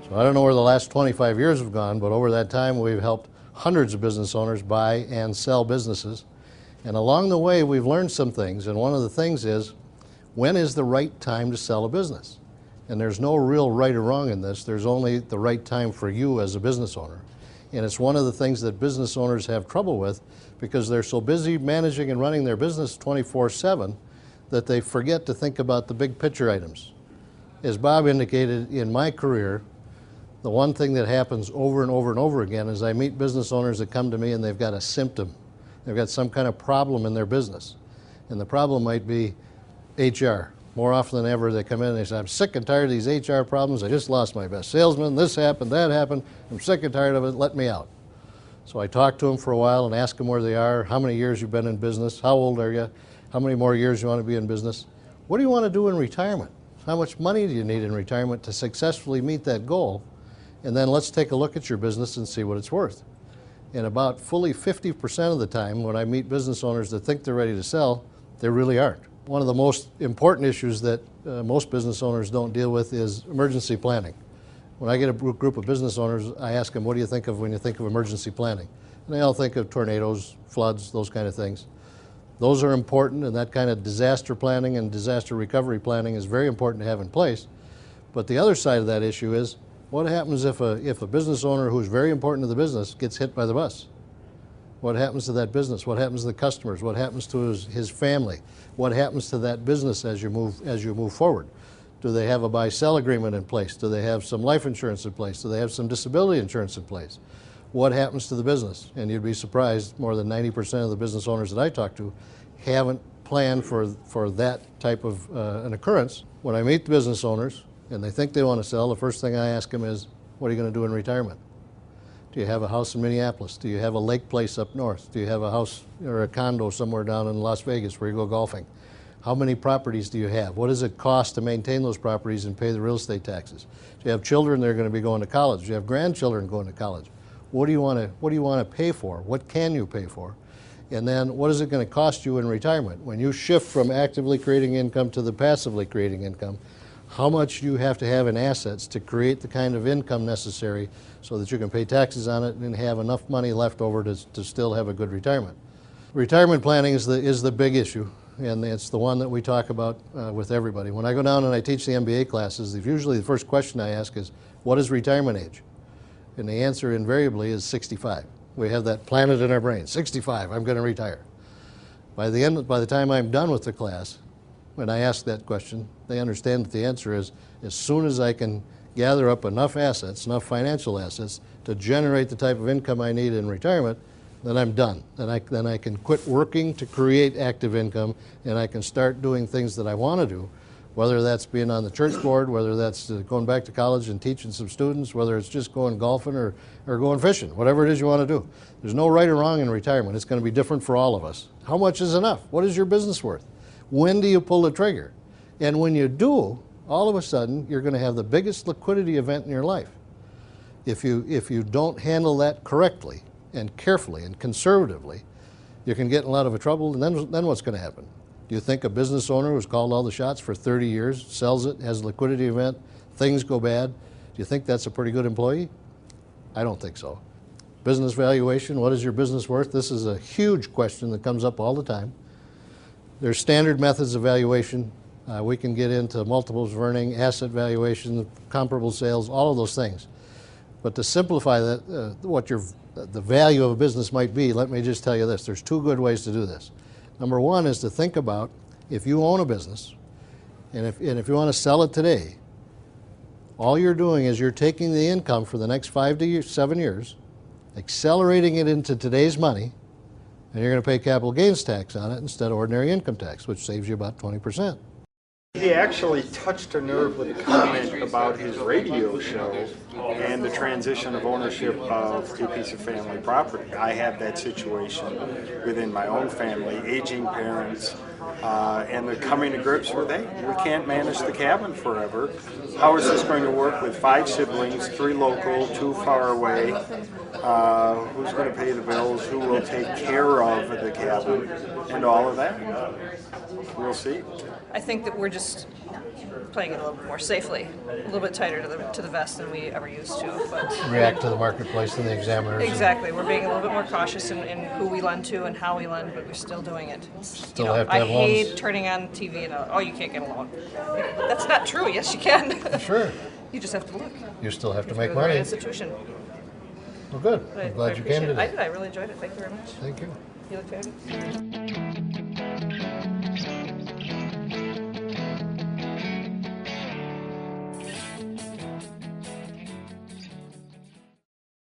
So I don't know where the last 25 years have gone, but over that time we've helped hundreds of business owners buy and sell businesses. And along the way we've learned some things, and one of the things is, when is the right time to sell a business? And there's no real right or wrong in this, there's only the right time for you as a business owner. And it's one of the things that business owners have trouble with because they're so busy managing and running their business 24/7 that they forget to think about the big picture items. As Bob indicated, in my career, the one thing that happens over and over and over again is I meet business owners that come to me and they've got a symptom. They've got some kind of problem in their business. And the problem might be HR. More often than ever, they come in and they say, I'm sick and tired of these HR problems. I just lost my best salesman. This happened, that happened. I'm sick and tired of it. Let me out. So I talk to them for a while and ask them where they are, how many years you've been in business, how old are you, how many more years you want to be in business, what do you want to do in retirement, how much money do you need in retirement to successfully meet that goal, and then let's take a look at your business and see what it's worth. And about fully 50% of the time when I meet business owners that think they're ready to sell, they really aren't. One of the most important issues that most business owners don't deal with is emergency planning. When I get a group of business owners, I ask them, what do you think of when you think of emergency planning? And they all think of tornadoes, floods, those kind of things. Those are important, and that kind of disaster planning and disaster recovery planning is very important to have in place. But the other side of that issue is, what happens if a business owner who's very important to the business gets hit by the bus? What happens to that business? What happens to the customers? What happens to his family? What happens to that business as you move forward? Do they have a buy-sell agreement in place? Do they have some life insurance in place? Do they have some disability insurance in place? What happens to the business? And you'd be surprised, more than 90% of the business owners that I talk to haven't planned for that type of an occurrence. When I meet the business owners and they think they want to sell, the first thing I ask them is, what are you going to do in retirement? Do you have a house in Minneapolis? Do you have a lake place up north? Do you have a house or a condo somewhere down in Las Vegas where you go golfing? How many properties do you have? What does it cost to maintain those properties and pay the real estate taxes? Do you have children that are going to be going to college? Do you have grandchildren going to college? What do you want to pay for? What can you pay for? And then what is it going to cost you in retirement? When you shift from actively creating income to the passively creating income, how much do you have to have in assets to create the kind of income necessary so that you can pay taxes on it and have enough money left over to still have a good retirement? Retirement planning is the big issue, and it's the one that we talk about with everybody. When I go down and I teach the MBA classes, usually the first question I ask is, what is retirement age? And the answer invariably is 65. We have that planted in our brain, 65, I'm going to retire. By the time I'm done with the class, when I ask that question, they understand that the answer is, as soon as I can gather up enough assets, enough financial assets, to generate the type of income I need in retirement, then I'm done. Then I can quit working to create active income, and I can start doing things that I want to do, whether that's being on the church board, whether that's going back to college and teaching some students, whether it's just going golfing or going fishing, whatever it is you want to do. There's no right or wrong in retirement. It's going to be different for all of us. How much is enough? What is your business worth? When do you pull the trigger? And when you do, all of a sudden, you're going to have the biggest liquidity event in your life. If you don't handle that correctly and carefully and conservatively, you can get in a lot of trouble, and then what's going to happen? Do you think a business owner who's called all the shots for 30 years, sells it, has a liquidity event, things go bad, do you think that's a pretty good employee? I don't think so. Business valuation, what is your business worth? This is a huge question that comes up all the time. There's standard methods of valuation. We can get into multiples of earning, asset valuation, comparable sales, all of those things. But to simplify that, what the value of a business might be, let me just tell you this. There's two good ways to do this. Number one is to think about, if you own a business, and if you want to sell it today, all you're doing is you're taking the income for the next 5 to 7 years, accelerating it into today's money, and you're going to pay capital gains tax on it instead of ordinary income tax, which saves you about 20%. He actually touched a nerve with a comment about his radio show and the transition of ownership of a piece of family property. I have that situation within my own family, aging parents, and they're coming to grips with, hey, we can't manage the cabin forever. How is this going to work with 5 siblings, 3 local, 2 far away? Who's going to pay the bills? Who will take care of the cabin? And all of that. We'll see. I think that we're just playing it a little bit more safely, a little bit tighter to the vest than we ever we're used to. But React to the marketplace and the examiners. exactly, we're being a little bit more cautious in who we lend to and how we lend, but we're still doing it. Still have to I have hate loans. turning on TV and oh, you can't get a loan. That's not true. Yes, you can. Sure. You just have to look. You still have to Go make to the right money. institution. Well, good. I I'm glad you appreciate came it. I today. did. I really enjoyed it. Thank you very much. Thank you. You look very good.